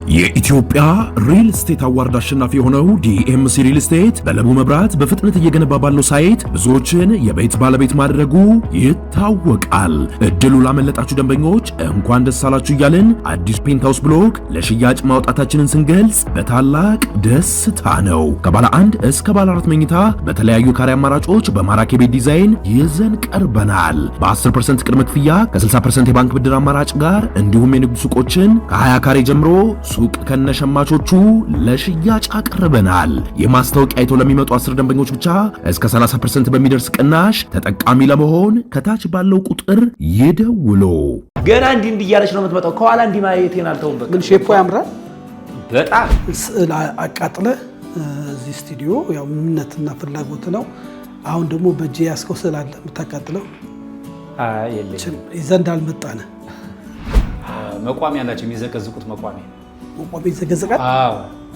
የኢትዮጵያ ሪል ስቴት አዋርድ አሸናፊ የሆነው ዲኤምሲ ሪል ስቴት በለቡ መብራት በፍጥነት እየገነባ ባለው ሳይት ብዙዎችን የቤት ባለቤት ማድረጉ ይታወቃል። እድሉ ላመለጣችሁ ደንበኞች እንኳን ደስ አላችሁ እያልን አዲስ ፔንታውስ ብሎክ ለሽያጭ ማውጣታችንን ስንገልጽ በታላቅ ደስታ ነው። ከባለ 1 እስከ ባለ 4 መኝታ በተለያዩ ካሬ አማራጮች በማራኪ ቤት ዲዛይን ይዘን ቀርበናል። በ10% ቅድመ ክፍያ ከ60% የባንክ ብድር አማራጭ ጋር እንዲሁም የንግድ ሱቆችን ከ20 ካሬ ጀምሮ ሱቅ ከነሸማቾቹ ለሽያጭ አቅርበናል። የማስታወቂያ አይቶ ለሚመጡ 10 ደንበኞች ብቻ እስከ 30% በሚደርስ ቅናሽ ተጠቃሚ ለመሆን ከታች ባለው ቁጥር ይደውሉ። ገና እንዲህ እያለች ነው የምትመጣው። ከኋላ እንዲህ ማየቴን አልተውም። ግን ሼፖ ያምራል በጣም ስዕል አቃጥለህ እዚህ ስቱዲዮ ያው ምንነትና ፍላጎት ነው። አሁን ደግሞ በእጄ ያስከው ስዕል አለ የምታቃጥለው? አይ የለም ይዘንድ አልመጣነ መቋሚያ ያላቸው የሚዘቀዝቁት መቋሚያ ይዘገዘቃል። አዎ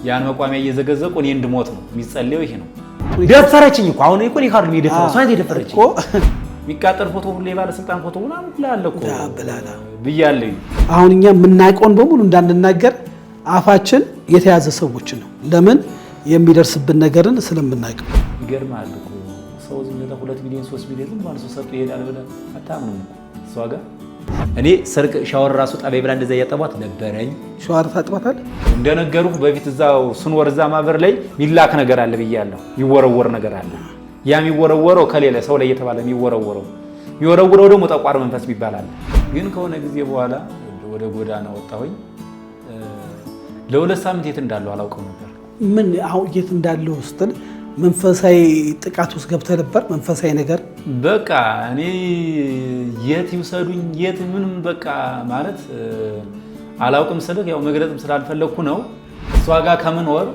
ያን መቋሚያ እየዘገዘቁ እኔ እንድሞት ነው የሚጸልየው። ይሄ ነው ደፈረችኝ እኮ አሁን እኮ ሊካርድ የሚደፈረው ሳይት የደፈረችኝ እኮ የሚቃጠል ፎቶ ሁሉ የባለስልጣን ፎቶ ምናምን ብላለ እኮ ብያለሁ። አሁን እኛ የምናውቀውን በሙሉ እንዳንናገር አፋችን የተያዘ ሰዎች ነው። ለምን የሚደርስብን ነገርን ስለምናውቀው። ይገርማል እኮ ሰው ዝም ብሎ 2 ሚሊዮን 3 ሚሊዮን ዝም ማለት ሰው ሰጥቶ ይሄዳል ብለህ አታምንም እኮ እሷ ጋር እኔ ሰርቅ ሻወር ራሱ ጣበይ ብላ እንደዛ ያጠቧት ነበረኝ። ሻወር ታጥባታል እንደነገሩህ በፊት እዛው ስንወር እዛ ማበር ላይ ሚላክ ነገር አለ ብያለሁ። ይወረወር ነገር አለ። ያ የሚወረወረው ከሌለ ሰው ላይ እየተባለ የሚወረወረው ደግሞ ጠቋር መንፈስ ይባላል። ግን ከሆነ ጊዜ በኋላ ወደ ጎዳና ወጣሁኝ። ለ2 ሳምንት የት እንዳለው አላውቀው ነበር። ምን አሁን የት እንዳለው ስትል መንፈሳዊ ጥቃት ውስጥ ገብተህ ነበር? መንፈሳዊ ነገር በቃ እኔ የት ይውሰዱኝ የት ምንም በቃ ማለት አላውቅም ስልህ ያው መግለጽም ስላልፈለኩ ነው። እሷ ጋር ከምንወር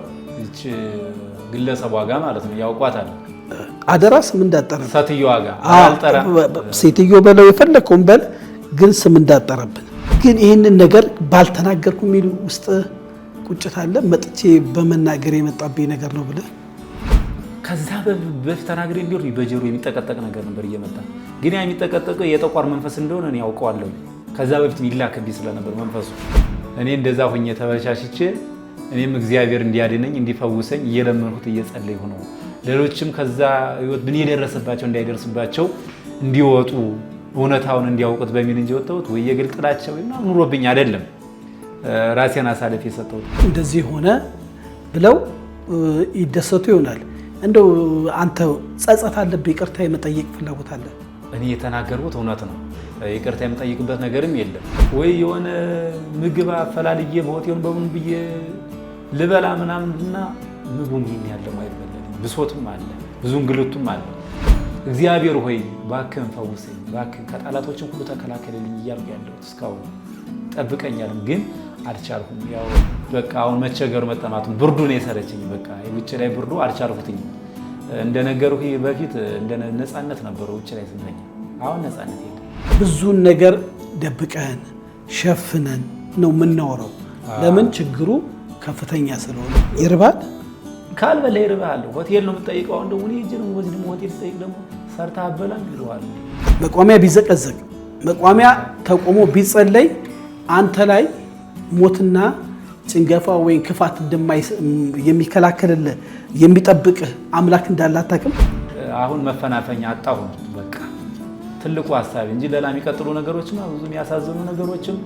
እቺ ግለሰቧ ጋር ማለት ነው ያውቋታል። አደራ ስም እንዳጠረ ሴትዮዋ ጋር አልጠራ ሴትዮ በለው የፈለከውን በል፣ ግን ስም እንዳጠረብን ግን ይህንን ነገር ባልተናገርኩ የሚል ውስጥ ቁጭት አለ። መጥቼ በመናገር የመጣብኝ ነገር ነው ብለህ ከዛ በፊት ተናግሬ እንዲሁ በጀሮ የሚጠቀጠቅ ነገር ነበር እየመጣ ግን ያ የሚጠቀጠቀው የጠቋር መንፈስ እንደሆነ እኔ ያውቀዋለሁ። ከዛ በፊት ሚላክብኝ ስለነበር መንፈሱ እኔ እንደዛ ሆኜ ተበሻሽቼ እኔም እግዚአብሔር እንዲያድነኝ እንዲፈውሰኝ እየለመንኩት እየጸለይኩ ነው። ሌሎችም ከዛ ህይወት ምን የደረሰባቸው እንዳይደርስባቸው እንዲወጡ እውነታውን እንዲያውቁት በሚል እንጂ ወጣሁት ወይ የግል ጥላቻው እና ኑሮብኝ አይደለም ራሴን አሳልፌ የሰጠሁት። እንደዚህ ሆነ ብለው ይደሰቱ ይሆናል። እንደው አንተ ጸጸት አለብህ? ይቅርታ የመጠየቅ ፍላጎት አለ? እኔ የተናገርኩት እውነት ነው። ይቅርታ የምጠይቅበት ነገርም የለም። ወይ የሆነ ምግብ አፈላልዬ በሆቴል በሙሉ ብዬ ልበላ ምናምንና ምግቡም ይሄን ያለው አይበላልኝ። ብሶትም አለ፣ ብዙ እንግልቱም አለ። እግዚአብሔር ሆይ እባክህን ፈውሰኝ፣ እባክህን ከጠላቶችን ሁሉ ተከላከልልኝ እያልኩ ያለሁት እስካሁን ጠብቀኛልም፣ ግን አልቻልኩም። ያው በቃ አሁን መቸገሩ መጠማቱን ብርዱ ነው የሰረችኝ። በቃ ውጭ ላይ ብርዱ አልቻልኩትኝ። እንደነገርኩ በፊት እንደ ነፃነት ነበረው ውጭ ላይ ስንተኛ፣ አሁን ነፃነት የለም። ብዙን ነገር ደብቀን ሸፍነን ነው የምናወራው። ለምን ችግሩ ከፍተኛ ስለሆነ ይርባል። ካልበላ ይርባል። ሆቴል ነው የምትጠይቀው። አሁን ደግሞ እኔ ነው ወዚህ ደግሞ ሆቴል ስጠይቅ ደግሞ ሰርታ አበላም ይለዋል። መቋሚያ ቢዘቀዘቅ መቋሚያ ተቆሞ ቢጸለይ አንተ ላይ ሞትና ጭንገፋ ወይም ክፋት የሚከላከልልህ የሚጠብቅህ አምላክ እንዳለ አታውቅም? አሁን መፈናፈኛ አጣሁ። በቃ ትልቁ ሀሳብ እንጂ ሌላ የሚቀጥሉ ነገሮችም ብዙ የሚያሳዝኑ ነገሮችም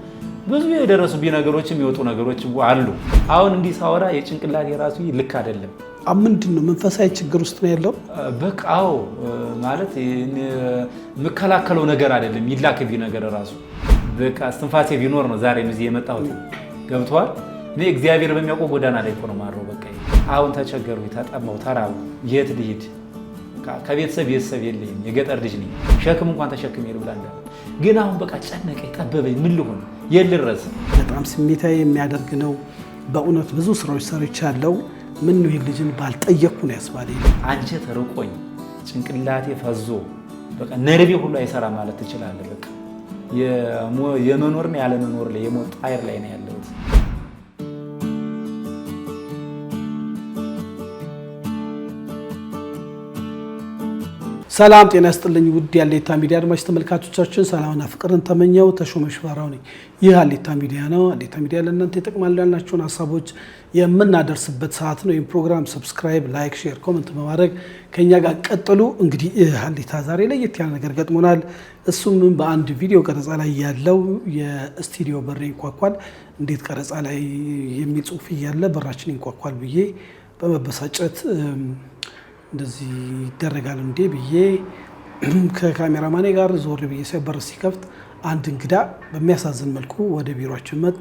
ብዙ የደረሱብኝ ነገሮችም የወጡ ነገሮችም አሉ። አሁን እንዲህ ሳወራ የጭንቅላት የራሱ ልክ አይደለም። ምንድን ነው መንፈሳዊ ችግር ውስጥ ነው ያለው? በቃ አዎ፣ ማለት የምከላከለው ነገር አይደለም። ይላክብኝ ነገር ራሱ በቃ እስትንፋሴ ቢኖር ነው ዛሬ እዚህ የመጣሁት። ገብቷል። እኔ እግዚአብሔር በሚያውቀው ጎዳና ላይ እኮ ነው ማረው። በቃ አሁን ተቸገሩ፣ ተጠማው፣ ተራቡ፣ የት ልሂድ? ከቤተሰብ የለኝም፣ የገጠር ልጅ ነኝ። ሸክም እንኳን ተሸክም ይል ብላ ግን አሁን በቃ ጨነቀኝ፣ ጠበበኝ። ምን ልሁን? የት ልድረስ? በጣም ስሜታዊ የሚያደርግ ነው በእውነት። ብዙ ስራዎች ሰርቻለሁ። ምን ነው ይሄን ልጅን ባልጠየቅኩ ነው ያስባለኝ። አንጀት ርቆኝ ጭንቅላቴ ፈዞ በቃ ነርቤ ሁሉ አይሰራ ማለት ትችላለህ። በቃ የመኖርና ያለመኖር ላይ የሞት ጣይር ላይ ነው ያለሁት። ሰላም ጤና ይስጥልኝ ውድ የሀሌታ ሚዲያ አድማጭ ተመልካቾቻችን፣ ሰላምና ፍቅርን ተመኘው ተሾመ ሽፈራው ነኝ። ይህ ሀሌታ ሚዲያ ነው። ሀሌታ ሚዲያ ለእናንተ ይጠቅማሉ ያልናቸውን ሀሳቦች የምናደርስበት ሰዓት ነው። ይህም ፕሮግራም ሰብስክራይብ፣ ላይክ፣ ሼር፣ ኮመንት በማድረግ ከኛ ጋር ቀጥሉ። እንግዲህ ሀሌታ ዛሬ ለየት ያለ ነገር ገጥሞናል። እሱም በአንድ ቪዲዮ ቀረጻ ላይ ያለው የስቱዲዮ በር ይንኳኳል፣ እንዴት ቀረጻ ላይ የሚል ጽሁፍ እያለ በራችን ይንኳኳል ብዬ በመበሳጨት እንደዚህ ይደረጋል እንዴ ብዬ ከካሜራማኔ ጋር ዞር ብዬ በር ሲከፍት አንድ እንግዳ በሚያሳዝን መልኩ ወደ ቢሮአችን መጣ።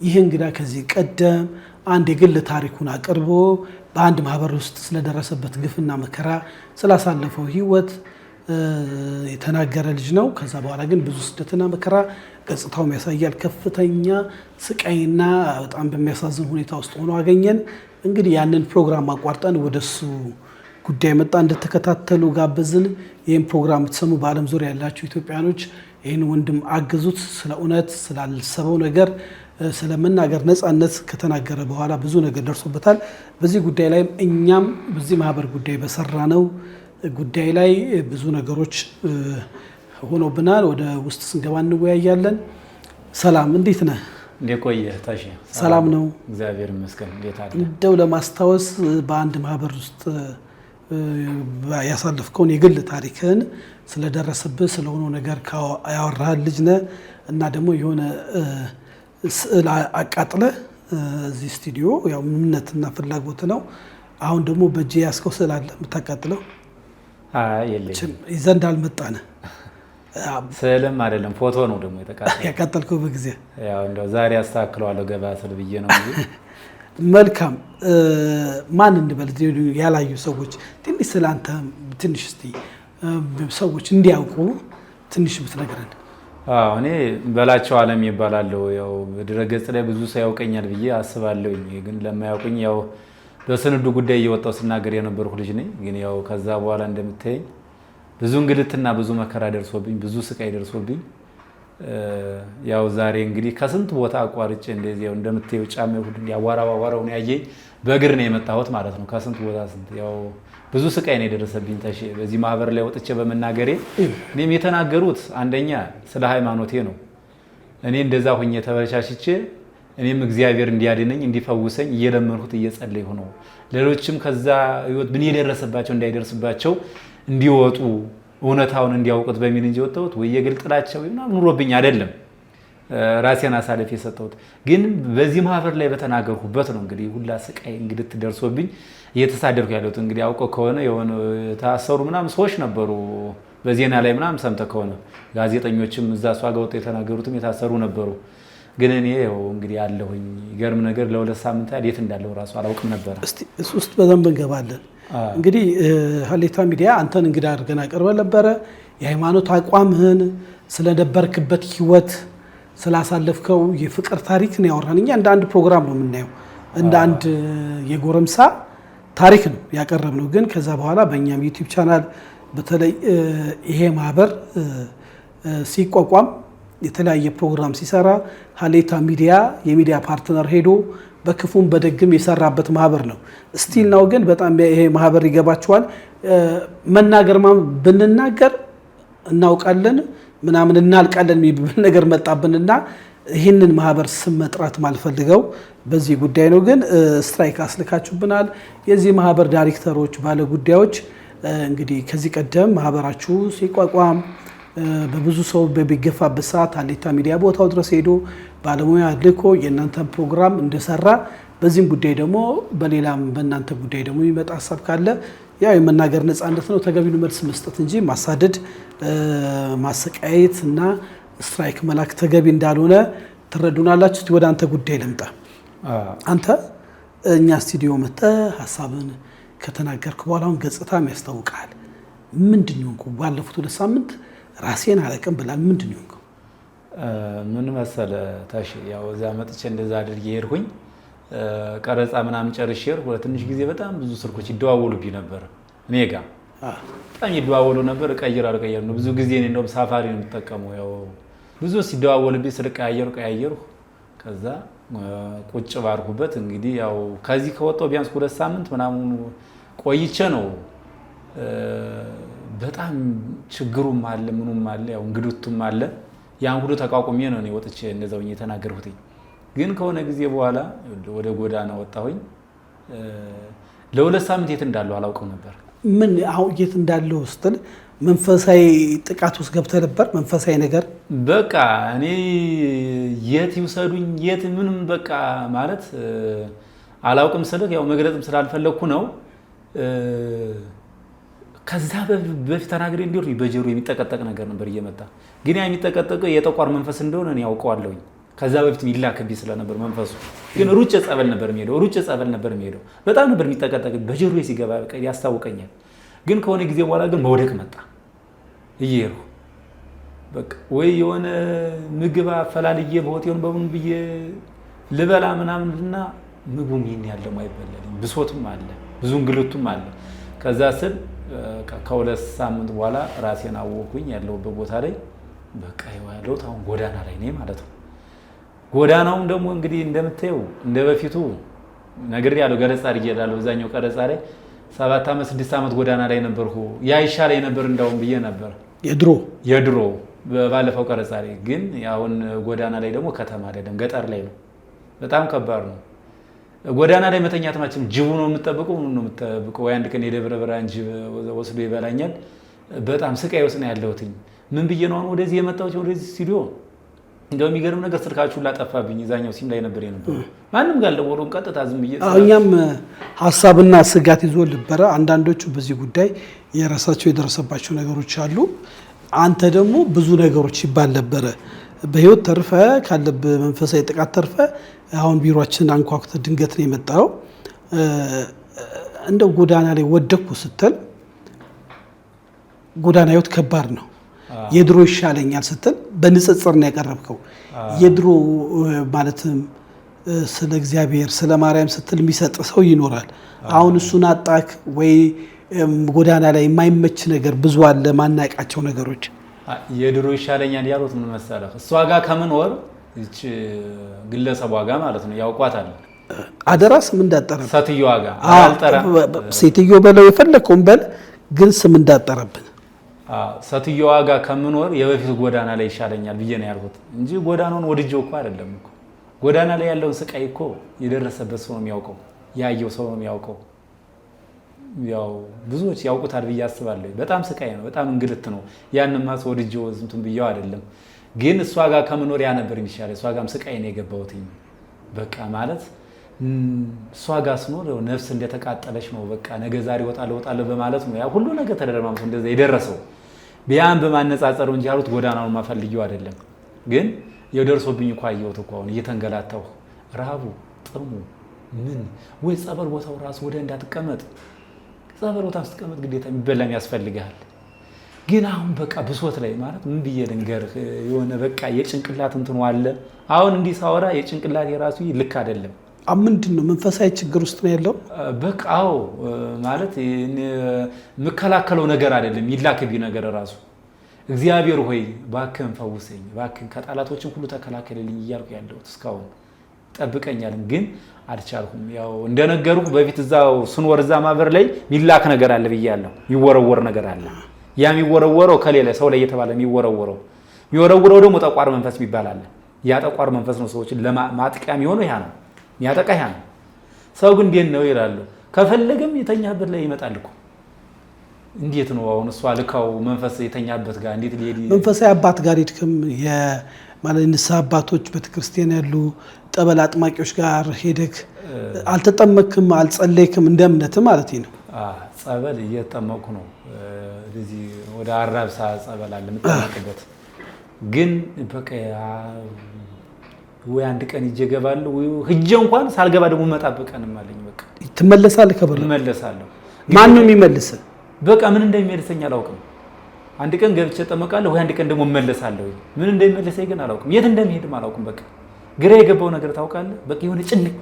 ይህ እንግዳ ከዚህ ቀደም አንድ የግል ታሪኩን አቅርቦ በአንድ ማህበር ውስጥ ስለደረሰበት ግፍና መከራ ስላሳለፈው ህይወት የተናገረ ልጅ ነው። ከዛ በኋላ ግን ብዙ ስደትና መከራ ገጽታውም ያሳያል። ከፍተኛ ስቃይና በጣም በሚያሳዝን ሁኔታ ውስጥ ሆኖ አገኘን። እንግዲህ ያንን ፕሮግራም አቋርጠን ወደሱ ጉዳይ መጣ እንድትከታተሉ ጋበዝን። ይህን ፕሮግራም የምትሰሙ በዓለም ዙሪያ ያላችሁ ኢትዮጵያኖች ይህን ወንድም አግዙት። ስለ እውነት ስላልሰበው ነገር ስለመናገር ነፃነት ከተናገረ በኋላ ብዙ ነገር ደርሶበታል። በዚህ ጉዳይ ላይ እኛም በዚህ ማህበር ጉዳይ በሰራነው ጉዳይ ላይ ብዙ ነገሮች ሆኖብናል። ወደ ውስጥ ስንገባ እንወያያለን። ሰላም፣ እንዴት ነህ? እንደቆየ ታሺ ሰላም ነው? እግዚአብሔር ይመስገን። እንዴት አለ? እንደው ለማስታወስ በአንድ ማህበር ውስጥ ያሳለፍከውን የግል ታሪክን ስለደረሰብህ ስለሆነው ነገር ያወራህ ልጅ ነህ እና ደግሞ የሆነ ስዕል አቃጥለህ እዚህ ስቱዲዮ ያው እምነትና ፍላጎት ነው። አሁን ደግሞ በእጅ ያስከው ስዕል አለ የምታቃጥለው? አይ የለኝም። ይዘንድ አልመጣነህ። ስዕልም አይደለም ፎቶ ነው ደግሞ ያቃጠልከው በጊዜ። ያው እንደው ዛሬ አስተካክለዋለሁ ገባ ስል ብዬ ነው እንጂ። መልካም። ማን እንበል ያላዩ ሰዎች ትንሽ ስላንተ ትንሽ እስቲ ሰዎች እንዲያውቁ ትንሽ ብትነግረን። እኔ በላቸው አለም ይባላለሁ። ያው በድረገጽ ላይ ብዙ ሰው ያውቀኛል ብዬ አስባለሁ። ግን ለማያውቁኝ ያው በስንዱ ጉዳይ እየወጣው ስናገር የነበርኩ ልጅ ነኝ። ግን ያው ከዛ በኋላ እንደምታየኝ ብዙ እንግልትና ብዙ መከራ ደርሶብኝ ብዙ ስቃይ ደርሶብኝ ያው ዛሬ እንግዲህ ከስንት ቦታ አቋርጬ እንደዚህ ያው እንደምታየው ጫማ ሁሉ ያዋራዋራውን ያየኝ በእግር ነው የመጣሁት ማለት ነው። ከስንት ቦታ ያው ብዙ ስቃይ ነው የደረሰብኝ። ታሺ በዚህ ማህበር ላይ ወጥቼ በመናገሬ እኔም የተናገሩት አንደኛ ስለ ሃይማኖቴ ነው። እኔ እንደዛ ሆኜ ተበሻሽቼ እኔም እግዚአብሔር እንዲያድነኝ እንዲፈውሰኝ እየለመንኩት እየጸለይሁ ነው። ሌሎችም ከዛ ህይወት ምን የደረሰባቸው እንዳይደርስባቸው እንዲወጡ እውነታውን እንዲያውቁት በሚል እንጂ ወጣሁት ወይ የግል ጥላቻው ምናምን ኑሮብኝ አይደለም። ራሴን አሳልፌ የሰጠሁት ግን በዚህ ማህበር ላይ በተናገርኩበት ነው። እንግዲህ ሁላ ስቃይ እንግዲህ ደርሶብኝ እየተሳደርኩ ያለሁት እንግዲህ አውቀው ከሆነ የሆነ ታሰሩ ምናምን ሰዎች ነበሩ። በዜና ላይ ምናምን ሰምተህ ከሆነ ጋዜጠኞችም እዛ እሷ ጋር ወጥተው የተናገሩትም የታሰሩ ነበሩ። ግን እኔ ያው እንግዲህ ያለሁኝ ይገርም ነገር ለሁለት ሳምንት ያህል የት እንዳለው ራሱ አላውቅም ነበር። እስቲ እሱ ውስጥ በደንብ እንገባለን። እንግዲህ ሀሌታ ሚዲያ አንተን እንግዳ አድርገን አቅርበን ነበረ። የሃይማኖት አቋምህን ስለነበርክበት ህይወት ስላሳለፍከው የፍቅር ታሪክ ነው ያወራን። እኛ እንደ አንድ ፕሮግራም ነው የምናየው፣ እንደ አንድ የጎረምሳ ታሪክ ነው ያቀረብነው። ግን ከዛ በኋላ በእኛም ዩቲዩብ ቻናል በተለይ ይሄ ማህበር ሲቋቋም የተለያየ ፕሮግራም ሲሰራ ሀሌታ ሚዲያ የሚዲያ ፓርትነር ሄዶ በክፉም በደግም የሰራበት ማህበር ነው። ስቲል ነው ግን በጣም ይሄ ማህበር ይገባቸዋል። መናገር ብንናገር እናውቃለን ምናምን እናልቃለን የሚል ነገር መጣብንና ይህንን ማህበር ስም መጥራት ማልፈልገው በዚህ ጉዳይ ነው። ግን ስትራይክ አስልካችሁብናል። የዚህ ማህበር ዳይሬክተሮች ባለ ጉዳዮች እንግዲህ ከዚህ ቀደም ማህበራችሁ ሲቋቋም በብዙ ሰው በሚገፋበት ሰዓት ሀሌታ ሚዲያ ቦታው ድረስ ሄዶ ባለሙያ ልኮ የእናንተን ፕሮግራም እንደሰራ በዚህም ጉዳይ ደግሞ በሌላም በእናንተ ጉዳይ ደግሞ የሚመጣ ሀሳብ ካለ ያው የመናገር ነፃነት ነው፣ ተገቢውን መልስ መስጠት እንጂ ማሳደድ፣ ማሰቃየት እና ስትራይክ መላክ ተገቢ እንዳልሆነ ትረዱናላችሁ። ወደ አንተ ጉዳይ ልምጣ። አንተ እኛ ስቱዲዮ መጥተህ ሀሳብን ከተናገርክ በኋላ አሁን ገጽታም ያስታውቃል። ምንድን ነው ባለፉት 2 ሳምንት ራሴን አለቅም ብላል። ምንድን ነው ምን መሰለህ ታሺ፣ ያው እዛ መጥቼ እንደዛ አድርጌ ሄድኩኝ። ቀረጻ ምናምን ጨርሼ ሄድኩ። ትንሽ ጊዜ በጣም ብዙ ስልኮች ይደዋወሉብኝ ነበር እኔ ጋር በጣም ይደዋወሉ ነበር። ቀይር ነው ብዙ ጊዜ እኔ እንደውም ሳፋሪ ነው የምጠቀመው። ያው ብዙ ሲደዋወሉብኝ ስልክ ቀያየርኩ። ከዛ ቁጭ ባርኩበት። እንግዲህ ያው ከዚህ ከወጣሁ ቢያንስ 2 ሳምንት ምናምን ቆይቼ ነው በጣም ችግሩም አለ ምኑም አለ ያው እንግዱቱም አለ ያን ሁሉ ተቋቁሜ ነው እኔ ወጥቼ እንደዛው የተናገርኩት። ግን ከሆነ ጊዜ በኋላ ወደ ጎዳና ወጣሁኝ። ለሁለት ሳምንት የት እንዳለው አላውቀው ነበር። ምን አሁን የት እንዳለው ስትል መንፈሳዊ ጥቃት ውስጥ ገብተህ ነበር? መንፈሳዊ ነገር በቃ እኔ የት ይውሰዱኝ የት ምንም በቃ ማለት አላውቅም ስልህ ያው መግለጽም ስላልፈለኩ ነው። ከዛ በፊት ተናግሬ እንዲወር በጀሩ የሚጠቀጠቅ ነገር ነበር እየመጣ ግን ያ የሚጠቀጠቀው የጠቋር መንፈስ እንደሆነ እኔ ያውቀዋለሁኝ። ከዛ በፊት ይላክብኝ ስለነበር መንፈሱ ግን ሩጭ ጸበል ነበር የሚሄደው በጣም ነበር የሚጠቀጠቅ በጀሩ ሲገባ በቃ ያስታውቀኛል። ግን ከሆነ ጊዜ በኋላ ግን መውደቅ መጣ እየሄድኩ በቃ ወይ የሆነ ምግብ አፈላልዬ በሆቴል በምን ብዬ ልበላ ምናምንና ምግቡም ይሄን ያለው አይበላልኝ ብሶትም አለ ብዙ እንግልቱም አለ። ከዛ ስል ከሁለት ሳምንት በኋላ ራሴን አወኩኝ ያለሁበት ቦታ ላይ በቃ ያለው አሁን ጎዳና ላይ ነኝ ማለት ነው። ጎዳናውም ደግሞ እንግዲህ እንደምታየው እንደበፊቱ ነገር ያለው ገለጻ አድርጌላለሁ። በዛኛው ቀረጻ ላይ 7 ዓመት 6 ዓመት ጎዳና ላይ ነበርኩ። ያ ይሻለኝ ነበር እንደውም ብዬ ነበር የድሮ ባለፈው ቀረጻ ላይ። ግን አሁን ጎዳና ላይ ደግሞ ከተማ አይደለም ገጠር ላይ ነው። በጣም ከባድ ነው። ጎዳና ላይ መተኛት ማችም ጅቡ ነው የምጠብቀው ወይ አንድ ቀን የደብረ ብርሃን ጅብ ወስዶ ይበላኛል። በጣም ስቃይ ውስጥ ነው ያለሁት። ምን ብዬ ነው አሁን ወደዚህ የመጣሁት ወደዚህ ስቱዲዮ። እንደው የሚገርም ነገር ስልካችሁ ላጠፋብኝ እዛኛው ሲም ላይ ነበር የነበረው ማንም ጋር ደወሉን ቀጥታ ዝም ብዬ እኛም ሐሳብና ስጋት ይዞ ልበረ አንዳንዶቹ በዚህ ጉዳይ የራሳቸው የደረሰባቸው ነገሮች አሉ። አንተ ደግሞ ብዙ ነገሮች ይባል ነበረ በህይወት ተርፈ ካለብህ መንፈሳዊ ጥቃት ተርፈ አሁን ቢሮአችን አንኳኩተ ድንገት ነው የመጣው። እንደው ጎዳና ላይ ወደኩ ስትል ጎዳና ህይወት ከባድ ነው። የድሮ ይሻለኛል ስትል በንጽጽር ነው ያቀረብከው። የድሮ ማለትም ስለ እግዚአብሔር ስለ ማርያም ስትል የሚሰጥ ሰው ይኖራል። አሁን እሱን አጣክ ወይ? ጎዳና ላይ የማይመች ነገር ብዙ አለ ማናቃቸው ነገሮች። የድሮ ይሻለኛል ያሉት ምን መሰለህ? እሷ ጋር ከምንወር እቺ ግለሰቧ ጋር ማለት ነው ያውቋታል። አደራ ስም እንዳጠረብን ሴትየዋ ጋር አልጠራ ሴትዮ በለው የፈለከውን በል ግን ስም እንዳጠረብን ሴትየዋ ጋር ከምንወር የበፊት ጎዳና ላይ ይሻለኛል ብዬ ነው ያልኩት እንጂ ጎዳናውን ወድጄው እኮ አይደለም እኮ። ጎዳና ላይ ያለውን ስቃይ እኮ የደረሰበት ሰው ነው የሚያውቀው፣ ያየው ሰው ነው የሚያውቀው። ያው ብዙዎች ያውቁታል ብዬ አስባለሁ። በጣም ስቃይ ነው፣ በጣም እንግልት ነው። ያንማ ሰው ወድጄው ዝምቱን ብዬው አይደለም። ግን እሷ ጋር ከምኖር ያ ነበር የሚሻለው። እሷ ጋርም ስቃይ ነው የገባሁት። በቃ ማለት እሷ ጋር ስኖር ነፍስ እንደተቃጠለች ነው። በቃ ነገ ዛሬ ወጣለሁ በማለት ነው ያ ሁሉ ነገር ተደረማምቶ እንደዛ የደረሰው። ቢያን በማነጻጸሩ እንጂ ያሉት ጎዳናውን ማፈልጊው አይደለም። ግን የደርሶብኝ እንኳን አየሁት እኮ አሁን እየተንገላታሁ ረሃቡ ጥሙ ምን ወይ ጸበል ቦታው ራሱ ወደ እንዳትቀመጥ ጸበል ቦታ ስትቀመጥ ግዴታ የሚበላም ያስፈልጋል። ግን አሁን በቃ ብሶት ላይ ማለት ምን ብዬ ልንገርህ የሆነ በቃ የጭንቅላት እንትኑ አለ። አሁን እንዲህ ሳወራ የጭንቅላት የራሱ ልክ አይደለም። ምንድነው መንፈሳዊ ችግር ውስጥ ነው ያለው። በቃ አዎ ማለት የምከላከለው ነገር አይደለም ይላክብኝ ነገር ራሱ እግዚአብሔር ሆይ ባክህን ፈውሰኝ፣ ባክህን ከጠላቶችን ሁሉ ተከላከልልኝ እያልኩ ያለሁት እስካሁን ጠብቀኛል። ግን አልቻልኩም። ያው እንደነገርኩ በፊት እዛው ስንወር እዛ ማህበር ላይ ሚላክ ነገር አለ ብያለሁ። የሚወረወር ነገር አለ። ያ የሚወረወረው ከሌላ ሰው ላይ እየተባለ የሚወረወረው ደግሞ ጠቋር መንፈስ የሚባል አለ። ያ ጠቋር መንፈስ ነው ሰዎችን ለማጥቂያ የሚሆነው ያ ነው የሚያጠቃ ያ ነው። ሰው ግን እንዴት ነው ይላሉ። ከፈለገም የተኛበት ላይ ይመጣል እኮ። እንዴት ነው አሁን እሷ ልካው መንፈስ የተኛበት ጋር እንዴት ሊሄድ? መንፈሳዊ አባት ጋር ሄድክም? የማለት ንስሐ አባቶች ቤተክርስቲያን ያሉ ጠበል አጥማቂዎች ጋር ሄደክ አልተጠመክም? አልጸለይክም? እንደ እምነት ማለት ነው። ጸበል እየተጠመኩ ነው። እዚህ ወደ አራብሳ ጸበል አለ የምጠመቅበት። ግን በቃ ወይ አንድ ቀን ይጀገባሉ ወይ ህጀ እንኳን ሳልገባ ደግሞ መጣበቅ ቀንም አለኝ። በቃ ትመለሳለህ? ከበለ እመለሳለሁ። ማን ነው የሚመልስ? በቃ ምን እንደሚመልሰኝ አላውቅም። አንድ ቀን ገብቼ ተጠመቃለሁ ወይ አንድ ቀን ደግሞ እመለሳለሁ። ምን እንደሚመልሰኝ ግን አላውቅም። የት እንደሚሄድም አላውቅም። በቃ ግራ የገባው ነገር ታውቃለህ። በቃ የሆነ ጭንቅ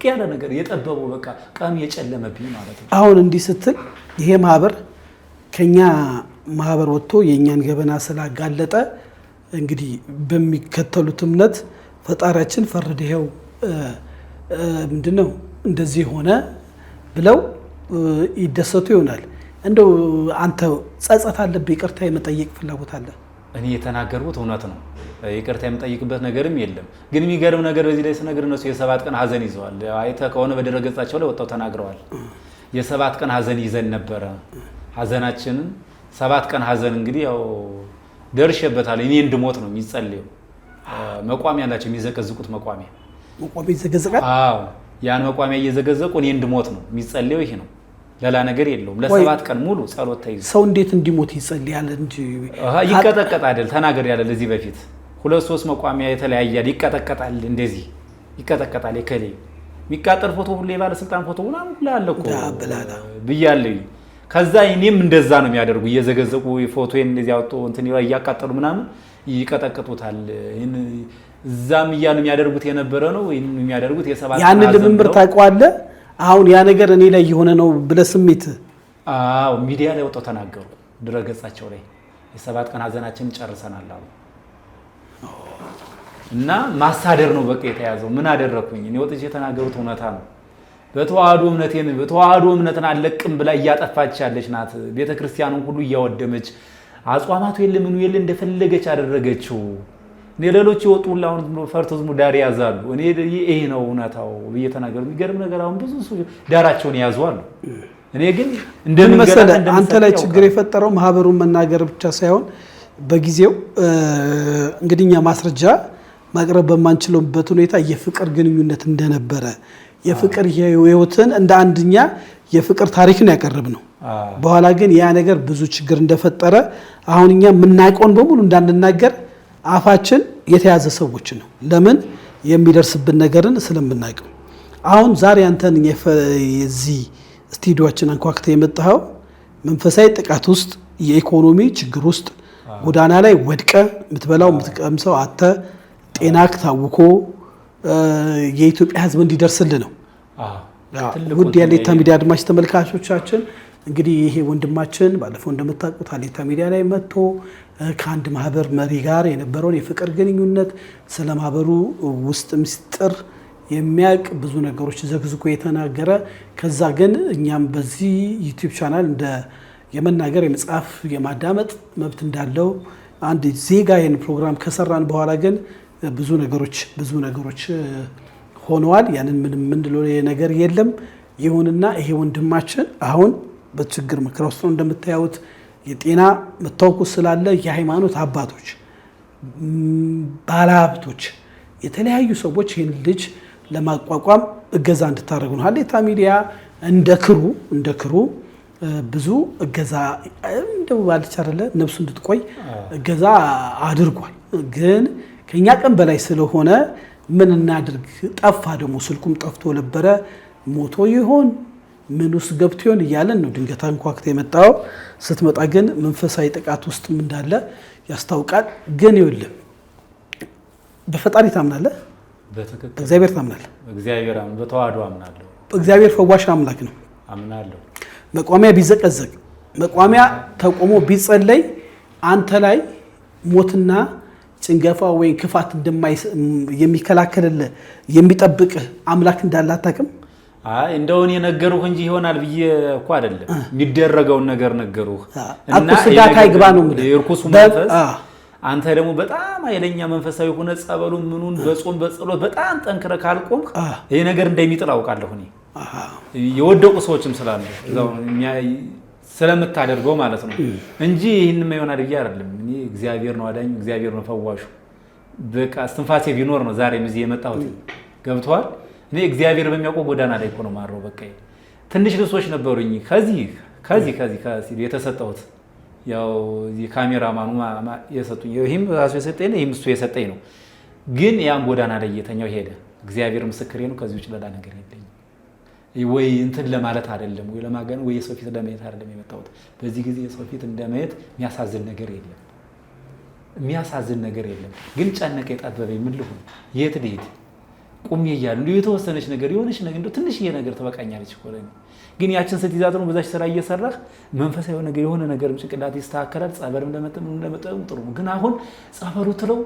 ያለ ነገር የጠበበው በቃ ቀም የጨለመብኝ ማለት ነው። አሁን እንዲህ ስትል ይሄ ማህበር ከኛ ማህበር ወጥቶ የኛን ገበና ስላጋለጠ እንግዲህ በሚከተሉት እምነት ፈጣሪያችን ፈርደው ምንድነው እንደዚህ ሆነ ብለው ይደሰቱ ይሆናል። እንደው አንተ ጸጸት አለብህ ይቅርታ የመጠየቅ ፍላጎት አለ? እኔ የተናገርኩት እውነት ነው። ይቅርታ የምጠይቅበት ነገርም የለም። ግን የሚገርም ነገር በዚህ ላይ ስነግር እነሱ የ7 ቀን ሀዘን ይዘዋል። አይተህ ከሆነ በድረገጻቸው ላይ ወጣው ተናግረዋል። የ7 ቀን ሀዘን ይዘን ነበረ። ሀዘናችንን 7 ቀን ሀዘን እንግዲህ ያው ደርሼበታል። እኔ እንድሞት ነው የሚጸልየው። መቋሚያ ያላቸው የሚዘቀዝቁት መቋሚያ ይዘገዘቃል። አዎ ያን መቋሚያ እየዘገዘቁ እኔ እንድሞት ነው የሚጸልየው። ይሄ ነው ሌላ ነገር የለውም። ለ7 ቀን ሙሉ ጸሎት ተይዞ ሰው እንዴት እንዲሞት ይጸልያል እንጂ ይቀጠቀጥ አይደል? ተናገር ያለ ለዚህ በፊት 2-3 መቋሚያ የተለያየ ይቀጠቀጣል። እንደዚህ ይቀጠቀጣል። የከሌ የሚቃጠል ፎቶ ሁሉ የባለስልጣን ፎቶ ምናምን ሁሉ አለ እኮ ብያለሁ። ከዛ እኔም እንደዛ ነው የሚያደርጉ እየዘገዘቁ ፎቶዬን እንደዚህ አውጥቶ እንትን እያቃጠሉ ምናምን ይቀጠቅጡታል። እዛም እያሉ የሚያደርጉት የነበረ ነው የሚያደርጉት የ7 ያን ልምምር ታውቀዋለህ? አሁን ያ ነገር እኔ ላይ የሆነ ነው ብለህ ስሜት ሚዲያ ላይ ወጥተው ተናገሩ። ድረገጻቸው ላይ የ7 ቀን ሀዘናችንን ጨርሰናል አሉ እና ማሳደር ነው በቃ የተያዘው። ምን አደረኩኝ እኔ? ወጥቼ የተናገሩት እውነታ ነው። በተዋህዶ እምነትን አለቅም ብላ እያጠፋች ያለች ናት። ቤተክርስቲያኑን ሁሉ እያወደመች አጽዋማቱ የለ ምኑ የለ እንደፈለገች አደረገችው። እኔ ሌሎች ይወጡ ሁሉ አሁን ፈርቶ ዝሙ ዳር ያዛሉ። እኔ ይሄ ነው እውነታው ብዬ ተናገሩ። የሚገርም ነገር አሁን ብዙ ዳራቸውን ያዙ አሉ። እኔ ግን እንደምንገራ አንተ ላይ ችግር የፈጠረው ማህበሩን መናገር ብቻ ሳይሆን በጊዜው እንግዲህ እኛ ማስረጃ ማቅረብ በማንችልበት ሁኔታ የፍቅር ግንኙነት እንደነበረ የፍቅር ህይወትን እንደ አንድኛ የፍቅር ታሪክን ያቀርብ ነው። በኋላ ግን ያ ነገር ብዙ ችግር እንደፈጠረ አሁን እኛ የምናውቀውን በሙሉ እንዳንናገር አፋችን የተያዘ ሰዎች ነው። ለምን የሚደርስብን ነገርን ስለምናውቀው። አሁን ዛሬ አንተን የዚህ ስቱዲዮአችን አንኳክተ የመጣኸው መንፈሳዊ ጥቃት ውስጥ የኢኮኖሚ ችግር ውስጥ ጎዳና ላይ ወድቀ የምትበላው የምትቀምሰው አተ ጤናክ ታውኮ የኢትዮጵያ ሕዝብ እንዲደርስልህ ነው። ውድ የሀሌታ ሚዲያ አድማጭ ተመልካቾቻችን እንግዲህ ይሄ ወንድማችን ባለፈው እንደምታውቁት ሀሌታ ሚዲያ ላይ መጥቶ ከአንድ ማህበር መሪ ጋር የነበረውን የፍቅር ግንኙነት ስለ ማህበሩ ውስጥ ምስጢር የሚያውቅ ብዙ ነገሮች ዘግዝጎ የተናገረ ከዛ ግን እኛም በዚህ ዩቲዩብ ቻናል እንደ የመናገር የመጽሐፍ የማዳመጥ መብት እንዳለው አንድ ዜጋ ይህን ፕሮግራም ከሰራን በኋላ ግን ብዙ ነገሮች ሆነዋል። ያንን ምንም ምንድነው ነገር የለም። ይሁንና ይሄ ወንድማችን አሁን በችግር መከራ ውስጥ እንደምታዩት የጤና መታወቁ ስላለ የሃይማኖት አባቶች፣ ባለሀብቶች፣ የተለያዩ ሰዎች ይህን ልጅ ለማቋቋም እገዛ እንድታደርጉ ነው። ሀሌታ ሚዲያ እንደ ክሩ ብዙ እገዛ እንደው ባልቻ አይደለ ነፍሱ እንድትቆይ እገዛ አድርጓል። ግን ከኛ ቀን በላይ ስለሆነ ምን እናድርግ? ጠፋ። ደግሞ ስልኩም ጠፍቶ ነበረ። ሞቶ ይሆን ምን ውስጥ ገብቶ ይሆን እያለን ነው ድንገት አንኳክተ የመጣው። ስትመጣ ግን መንፈሳዊ ጥቃት ውስጥም እንዳለ ያስታውቃል። ግን ይኸውልህ በፈጣሪ ታምናለህ? በእግዚአብሔር ታምናለህ? እግዚአብሔር በተዋህዶ አምናለሁ። እግዚአብሔር ፈዋሽ አምላክ ነው አምናለሁ። መቋሚያ ቢዘቀዘቅ መቋሚያ ተቆሞ ቢጸለይ አንተ ላይ ሞትና ጭንገፋ ወይ ክፋት የሚከላከልልህ የሚጠብቅህ አምላክ እንዳለ አታውቅም? እንደውን የነገሩህ እንጂ ይሆናል ብዬ እኮ አይደለም። የሚደረገውን ነገር ነገሩህ እና ስጋት አይግባ ነው እንግዲህ የርኩሱ መንፈስ። አንተ ደግሞ በጣም ኃይለኛ መንፈሳዊ ሆነ ጸበሉ ምኑን በጾም በጸሎት በጣም ጠንክረህ ካልቆምክ ይሄ ነገር እንደሚጥል አውቃለሁ። እኔ የወደቁ ሰዎችም ስላሉ እዛው ስለምታደርገው ማለት ነው እንጂ ይሄንማ ይሆናል ብዬ አይደለም። እኔ እግዚአብሔር ነው አዳኝ፣ እግዚአብሔር ነው ፈዋሹ። በቃ እስትንፋሴ ቢኖር ነው ዛሬም እዚህ የመጣሁት። ገብቷል። እኔ እግዚአብሔር በሚያውቀው ጎዳና ላይ እኮ ነው ማረው። በቃ ትንሽ ልብሶች ነበሩኝ ከዚህ የተሰጠሁት ያው የካሜራማኑ የሰጡኝ ይሄም ራሱ የሰጠኝ ነው፣ ይሄም እሱ የሰጠኝ ነው። ግን ያን ጎዳና ላይ የተኛው ሄደ። እግዚአብሔር ምስክሬ ነው። ከዚህ ውጭ ሌላ ነገር የለኝም። ወይ እንትን ለማለት አይደለም፣ ወይ ለማገን ወይ የሰው ፊት ለማየት አይደለም የመጣሁት። በዚህ ጊዜ የሰው ፊት እንደማየት የሚያሳዝን ነገር የለም። ግን ጨነቀ፣ የጠበበኝ ምን ልሁን፣ የት ልሄድ ቁሜ እያሉ የተወሰነች ነገር የሆነች ነገር እንደው ትንሽዬ ነገር ትበቃኛለች እኮ ለኔ። ግን ያችን ስትይዛት ነው በዛች ስራ እየሰራህ መንፈሳዊ ነገር የሆነ ነገር ጭንቅላት ይስተካከላል። ጸበልም ለመጠም ጥሩ። ግን አሁን ጸበሉ ትለው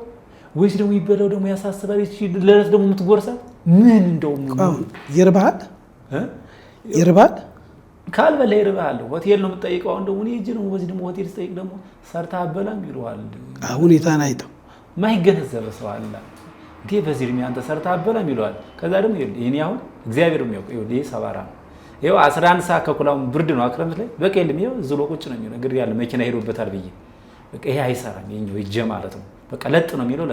ወይስ ደግሞ ይበለው ደግሞ ያሳስባል። ለለት ደግሞ የምትጎርሳት ምን እንደው ይርባል ካልበላ ይርባሃል። ሆቴል ነው የምትጠይቀው። አሁን ደግሞ እኔ እጅ ነው በዚህ ደግሞ ሆቴል ስጠይቅ ደግሞ ሰርታ አበላም ይሉሃል። ሁኔታን አይተው ማይገነዘበ ሰው አለ እንዴ በዚህ እድሜ አንተ ሰርታ አበላም ይሉሃል። ከዛ ደግሞ እኔ አሁን እግዚአብሔር የሚያውቀው ይሄ ሰባራ ነው። ይሄው 11 ሰዓት ከኩላም ብርድ ነው አክረምት ላይ በቃ የለም ይሄው ዝሎ ቁጭ ነው የሚለው እግር ያለ መኪና ሄዶበታል ብዬ በቃ ይሄ አይሰራም የኛው እጄ ማለት ነው። በቃ ለጥ ነው የሚለው